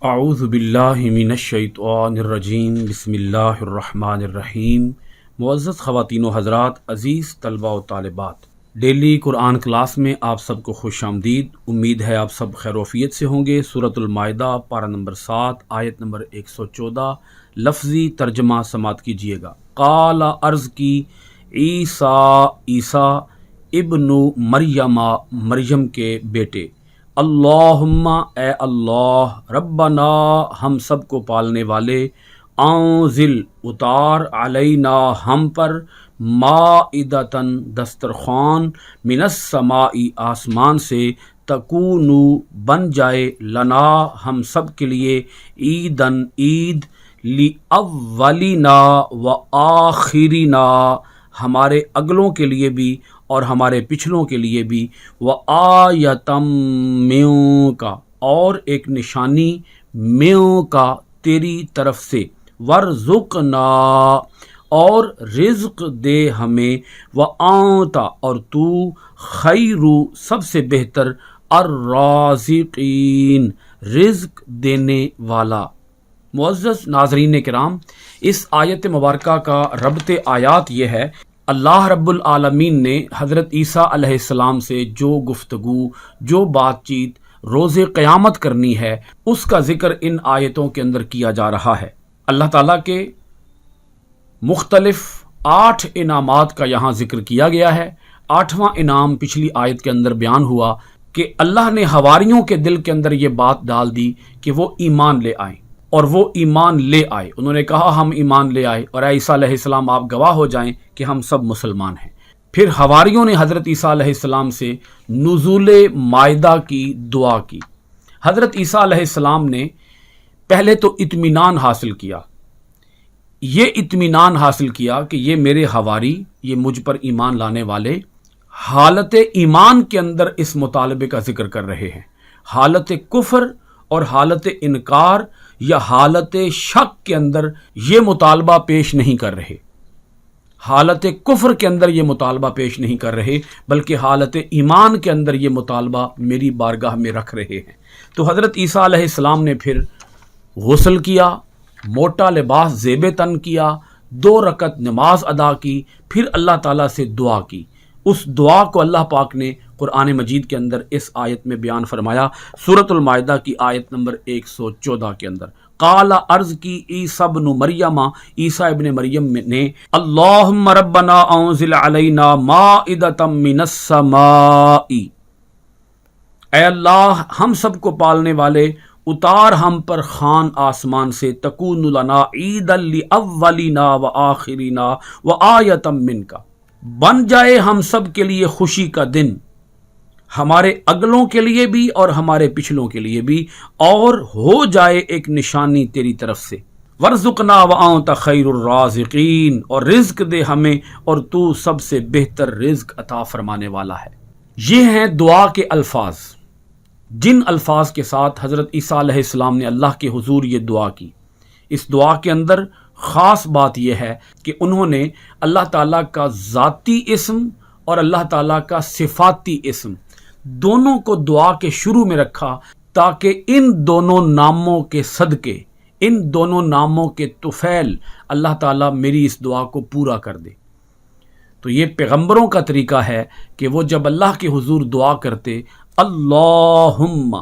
اعوذ باللہ من الشیطان الرجیم بسم اللہ الرحمن الرحیم۔ معزز خواتین و حضرات، عزیز طلباء و طالبات، ڈیلی قرآن کلاس میں آپ سب کو خوش آمدید۔ امید ہے آپ سب خیر و عافیت سے ہوں گے۔ سورۃ المائدہ پارہ نمبر 7 آیت نمبر 114 لفظی ترجمہ سماعت کیجیے گا۔ قال عرض کی عیسیٰ ابن مریم کے بیٹے، اللہم اے اللہ، ربنا ہم سب کو پالنے والے، انزل اتار، علینا ہم پر، مائدۃً دسترخوان، من السماء آسمان سے، تکونو بن جائے، لنا ہم سب کے لیے، عیداً عید، لاولنا و آخرنا ہمارے اگلوں کے لیے بھی اور ہمارے پچھلوں کے لیے بھی، وآیۃً منک اور ایک نشانی، منک تیری طرف سے، وارزقنا اور رزق دے ہمیں، وانت اور تو خیر سب سے بہتر، الرازقین رزق دینے والا۔ معزز ناظرین کرام، اس آیت مبارکہ کا ربط آیات یہ ہے، اللہ رب العالمین نے حضرت عیسیٰ علیہ السلام سے جو گفتگو، جو بات چیت روز قیامت کرنی ہے، اس کا ذکر ان آیتوں کے اندر کیا جا رہا ہے۔ اللہ تعالیٰ کے مختلف 8 انعامات کا یہاں ذکر کیا گیا ہے۔ 8واں انعام پچھلی آیت کے اندر بیان ہوا کہ اللہ نے حواریوں کے دل کے اندر یہ بات ڈال دی کہ وہ ایمان لے آئیں، اور وہ ایمان لے آئے۔ انہوں نے کہا ہم ایمان لے آئے، اور اے عیسیٰ علیہ السلام آپ گواہ ہو جائیں کہ ہم سب مسلمان ہیں۔ پھر حواریوں نے حضرت عیسیٰ علیہ السلام سے نزول مائدہ کی دعا کی۔ حضرت عیسیٰ علیہ السلام نے پہلے تو اطمینان حاصل کیا، یہ اطمینان حاصل کیا کہ یہ میرے حواری، یہ مجھ پر ایمان لانے والے حالت ایمان کے اندر اس مطالبے کا ذکر کر رہے ہیں۔ حالت کفر اور حالت انکار یا حالت شک کے اندر یہ مطالبہ پیش نہیں کر رہے، حالت کفر کے اندر یہ مطالبہ پیش نہیں کر رہے، بلکہ حالت ایمان کے اندر یہ مطالبہ میری بارگاہ میں رکھ رہے ہیں۔ تو حضرت عیسیٰ علیہ السلام نے پھر غسل کیا، موٹا لباس زیب تن کیا، 2 رکعت نماز ادا کی، پھر اللہ تعالیٰ سے دعا کی۔ اس دعا کو اللہ پاک نے قرآن مجید کے اندر اس آیت میں بیان فرمایا، سورۃ المائدہ کی آیت نمبر 114 کے اندر۔ قال عرض کی عیسیٰ ابن مریم، عیسیٰ ابن مریم نے، اللہم ربنا انزل علینا مائدۃ من السماء، اے اللہ ہم سب کو پالنے والے، اتار ہم پر خوان آسمان سے، تکون لنا عیدا لاولنا و آخرنا و آیۃ منک، بن جائے ہم سب کے لیے خوشی کا دن، ہمارے اگلوں کے لیے بھی اور ہمارے پچھلوں کے لیے بھی، اور ہو جائے ایک نشانی تیری طرف سے، ورزقنا وانت خیر الرازقین اور رزق دے ہمیں اور تو سب سے بہتر رزق عطا فرمانے والا ہے۔ یہ ہیں دعا کے الفاظ، جن الفاظ کے ساتھ حضرت عیسیٰ علیہ السلام نے اللہ کے حضور یہ دعا کی۔ اس دعا کے اندر خاص بات یہ ہے کہ انہوں نے اللہ تعالیٰ کا ذاتی اسم اور اللہ تعالیٰ کا صفاتی اسم دونوں کو دعا کے شروع میں رکھا، تاکہ ان دونوں ناموں کے صدقے، ان دونوں ناموں کے طفیل اللہ تعالیٰ میری اس دعا کو پورا کر دے۔ تو یہ پیغمبروں کا طریقہ ہے کہ وہ جب اللہ کے حضور دعا کرتے، اللہم،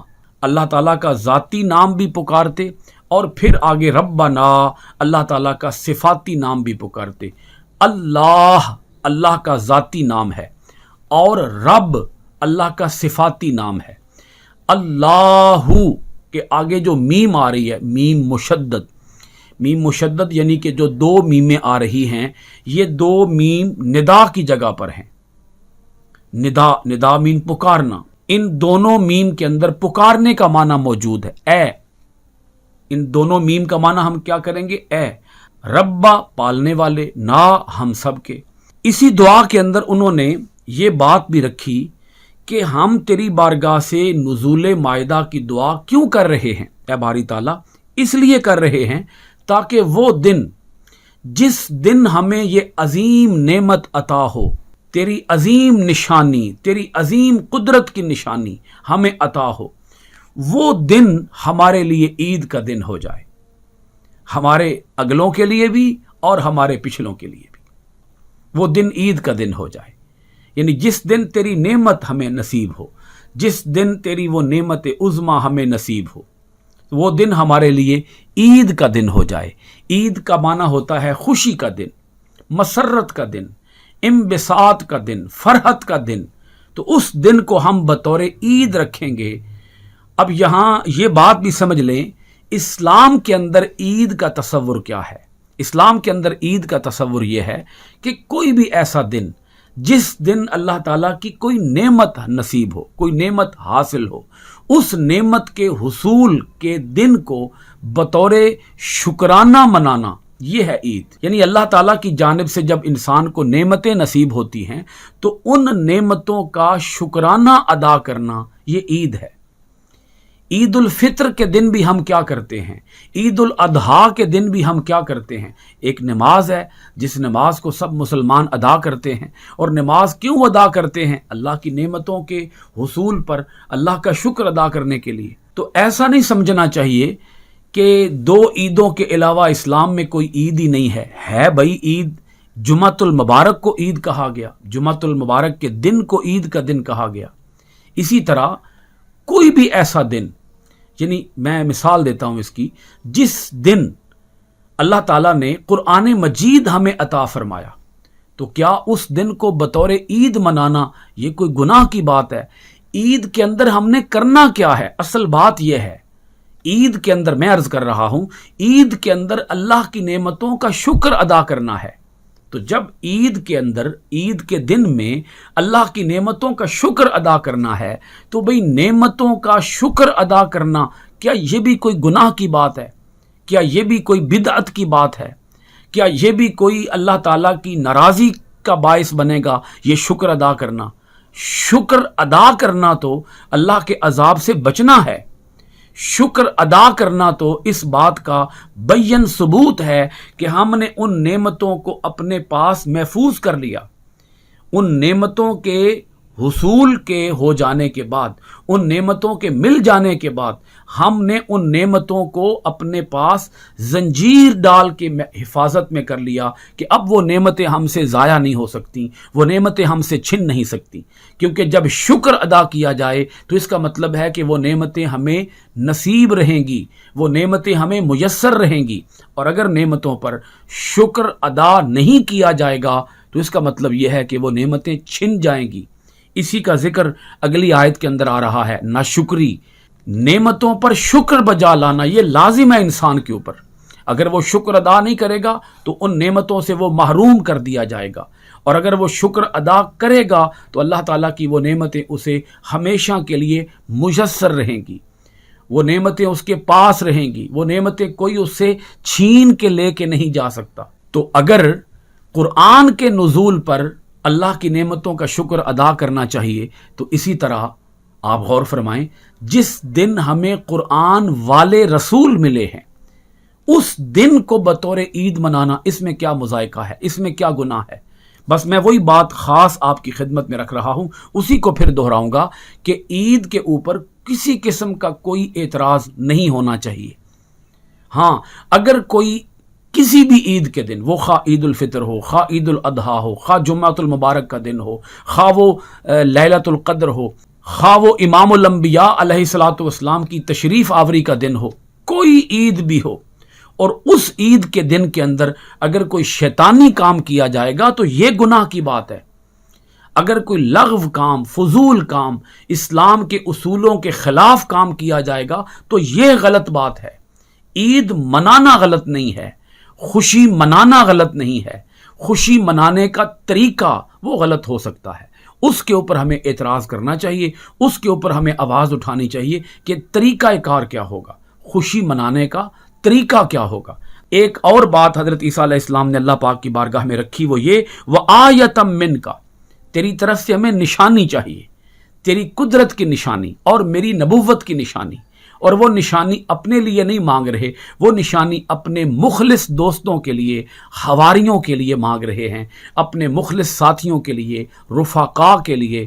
اللہ تعالیٰ کا ذاتی نام بھی پکارتے، اور پھر آگے ربنا، اللہ تعالیٰ کا صفاتی نام بھی پکارتے۔ اللہ کا ذاتی نام ہے، اور رب اللہ کا صفاتی نام ہے۔ اللہ کے آگے جو میم آ رہی ہے، میم مشدد یعنی کہ جو 2 میمیں آ رہی ہیں، یہ 2 میم ندا کی جگہ پر ہیں۔ ندا مین پکارنا، ان دونوں میم کے اندر پکارنے کا معنی موجود ہے، اے۔ ان دونوں میم کا معنی ہم کیا کریں گے؟ اے ربا، پالنے والے، نا ہم سب کے۔ اسی دعا کے اندر انہوں نے یہ بات بھی رکھی کہ ہم تیری بارگاہ سے نزول مائدہ کی دعا کیوں کر رہے ہیں اے باری تعالیٰ؟ اس لیے کر رہے ہیں تاکہ وہ دن، جس دن ہمیں یہ عظیم نعمت عطا ہو، تیری عظیم نشانی، تیری عظیم قدرت کی نشانی ہمیں عطا ہو، وہ دن ہمارے لیے عید کا دن ہو جائے، ہمارے اگلوں کے لیے بھی اور ہمارے پچھلوں کے لیے بھی وہ دن عید کا دن ہو جائے۔ یعنی جس دن تیری نعمت ہمیں نصیب ہو، جس دن تیری وہ نعمت عظمیٰ ہمیں نصیب ہو، وہ دن ہمارے لیے عید کا دن ہو جائے۔ عید کا معنی ہوتا ہے خوشی کا دن، مسرت کا دن، انبساط کا دن، فرحت کا دن۔ تو اس دن کو ہم بطور عید رکھیں گے۔ اب یہاں یہ بات بھی سمجھ لیں، اسلام کے اندر عید کا تصور کیا ہے؟ اسلام کے اندر عید کا تصور یہ ہے کہ کوئی بھی ایسا دن جس دن اللہ تعالیٰ کی کوئی نعمت نصیب ہو، کوئی نعمت حاصل ہو، اس نعمت کے حصول کے دن کو بطور شکرانہ منانا، یہ ہے عید۔ یعنی اللہ تعالیٰ کی جانب سے جب انسان کو نعمتیں نصیب ہوتی ہیں تو ان نعمتوں کا شکرانہ ادا کرنا، یہ عید ہے۔ عید الفطر کے دن بھی ہم کیا کرتے ہیں؟ عید الاضحیٰ کے دن بھی ہم کیا کرتے ہیں؟ ایک نماز ہے جس نماز کو سب مسلمان ادا کرتے ہیں، اور نماز کیوں ادا کرتے ہیں؟ اللہ کی نعمتوں کے حصول پر اللہ کا شکر ادا کرنے کے لیے۔ تو ایسا نہیں سمجھنا چاہیے کہ دو عیدوں کے علاوہ اسلام میں کوئی عید ہی نہیں ہے بھائی۔ عید جمعۃ المبارک کو عید کہا گیا، جمعۃ المبارک کے دن کو عید کا دن کہا گیا۔ اسی طرح کوئی بھی ایسا دن، یعنی میں مثال دیتا ہوں اس کی، جس دن اللہ تعالیٰ نے قرآن مجید ہمیں عطا فرمایا، تو کیا اس دن کو بطور عید منانا یہ کوئی گناہ کی بات ہے؟ عید کے اندر ہم نے کرنا کیا ہے؟ اصل بات یہ ہے، عید کے اندر میں عرض کر رہا ہوں، عید کے اندر اللہ کی نعمتوں کا شکر ادا کرنا ہے۔ تو جب عید کے اندر، عید کے دن میں اللہ کی نعمتوں کا شکر ادا کرنا ہے، تو بھئی نعمتوں کا شکر ادا کرنا، کیا یہ بھی کوئی گناہ کی بات ہے؟ کیا یہ بھی کوئی بدعت کی بات ہے؟ کیا یہ بھی کوئی اللہ تعالیٰ کی ناراضی کا باعث بنے گا یہ شکر ادا کرنا؟ شکر ادا کرنا تو اللہ کے عذاب سے بچنا ہے۔ شکر ادا کرنا تو اس بات کا بین ثبوت ہے کہ ہم نے ان نعمتوں کو اپنے پاس محفوظ کر لیا۔ ان نعمتوں کے حصول کے ہو جانے کے بعد، ان نعمتوں کے مل جانے کے بعد، ہم نے ان نعمتوں کو اپنے پاس زنجیر ڈال کے حفاظت میں کر لیا کہ اب وہ نعمتیں ہم سے ضائع نہیں ہو سکتی، وہ نعمتیں ہم سے چھن نہیں سکتی۔ کیونکہ جب شکر ادا کیا جائے تو اس کا مطلب ہے کہ وہ نعمتیں ہمیں نصیب رہیں گی، وہ نعمتیں ہمیں میسر رہیں گی۔ اور اگر نعمتوں پر شکر ادا نہیں کیا جائے گا تو اس کا مطلب یہ ہے کہ وہ نعمتیں چھن جائیں گی۔ اسی کا ذکر اگلی آیت کے اندر آ رہا ہے، ناشکری، نعمتوں پر شکر بجا لانا یہ لازم ہے انسان کے اوپر۔ اگر وہ شکر ادا نہیں کرے گا تو ان نعمتوں سے وہ محروم کر دیا جائے گا، اور اگر وہ شکر ادا کرے گا تو اللہ تعالیٰ کی وہ نعمتیں اسے ہمیشہ کے لیے میسر رہیں گی، وہ نعمتیں اس کے پاس رہیں گی، وہ نعمتیں کوئی اس سے چھین کے لے کے نہیں جا سکتا۔ تو اگر قرآن کے نزول پر اللہ کی نعمتوں کا شکر ادا کرنا چاہیے، تو اسی طرح آپ غور فرمائیں، جس دن ہمیں قرآن والے رسول ملے ہیں اس دن کو بطور عید منانا، اس میں کیا مذائقہ ہے؟ اس میں کیا گناہ ہے؟ بس میں وہی بات خاص آپ کی خدمت میں رکھ رہا ہوں، اسی کو پھر دہراؤں گا کہ عید کے اوپر کسی قسم کا کوئی اعتراض نہیں ہونا چاہیے۔ ہاں، اگر کوئی کسی بھی عید کے دن، وہ خواہ عید الفطر ہو، خواہ عید الاضحیٰ ہو، خواہ جمعۃ المبارک کا دن ہو، خواہ وہ لیلۃ القدر ہو، خواہ وہ امام الانبیاء علیہ الصلوۃ والسلام کی تشریف آوری کا دن ہو، کوئی عید بھی ہو، اور اس عید کے دن کے اندر اگر کوئی شیطانی کام کیا جائے گا تو یہ گناہ کی بات ہے۔ اگر کوئی لغو کام، فضول کام، اسلام کے اصولوں کے خلاف کام کیا جائے گا تو یہ غلط بات ہے۔ عید منانا غلط نہیں ہے، خوشی منانا غلط نہیں ہے، خوشی منانے کا طریقہ وہ غلط ہو سکتا ہے، اس کے اوپر ہمیں اعتراض کرنا چاہیے، اس کے اوپر ہمیں آواز اٹھانی چاہیے کہ طریقہ کار کیا ہوگا، خوشی منانے کا طریقہ کیا ہوگا۔ ایک اور بات حضرت عیسیٰ علیہ السلام نے اللہ پاک کی بارگاہ میں رکھی، وہ یہ وَآیَةً مِّنْکَ، تیری طرف سے ہمیں نشانی چاہیے، تیری قدرت کی نشانی اور میری نبوت کی نشانی۔ اور وہ نشانی اپنے لیے نہیں مانگ رہے، وہ نشانی اپنے مخلص دوستوں کے لیے، حواریوں کے لیے مانگ رہے ہیں، اپنے مخلص ساتھیوں کے لیے، رفقاء کے لیے،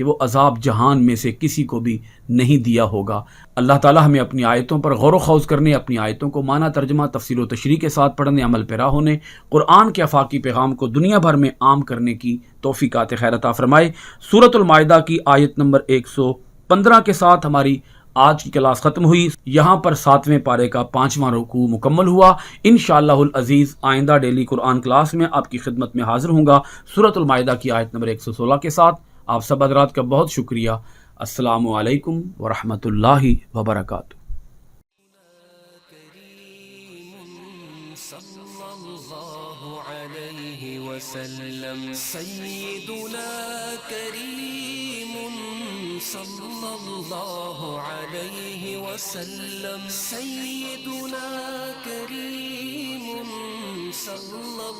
کہ وہ عذاب جہان میں سے کسی کو بھی نہیں دیا ہوگا۔ اللہ تعالی ہمیں اپنی آیتوں پر غور و خوض کرنے، اپنی آیتوں کو معنی ترجمہ تفسیر و تشریح کے ساتھ پڑھنے، عمل پیرا ہونے، قرآن کے آفاقی پیغام کو دنیا بھر میں عام کرنے کی توفیقات خیر عطا فرمائے۔ سورۃ المائدہ کی آیت نمبر 115 کے ساتھ ہماری آج کی کلاس ختم ہوئی۔ یہاں پر 7ویں پارے کا 5واں رکوع مکمل ہوا۔ انشاءاللہ العزیز آئندہ ڈیلی قرآن کلاس میں آپ کی خدمت میں حاضر ہوں گا سورۃ المائدہ کی آیت نمبر 116 کے ساتھ۔ آپ سب حضرات کا بہت شکریہ۔ السلام علیکم ورحمۃ اللہ وبرکاتہ۔ سيدنا كريم صلى الله عليه وسلم، سيدنا كريم صلى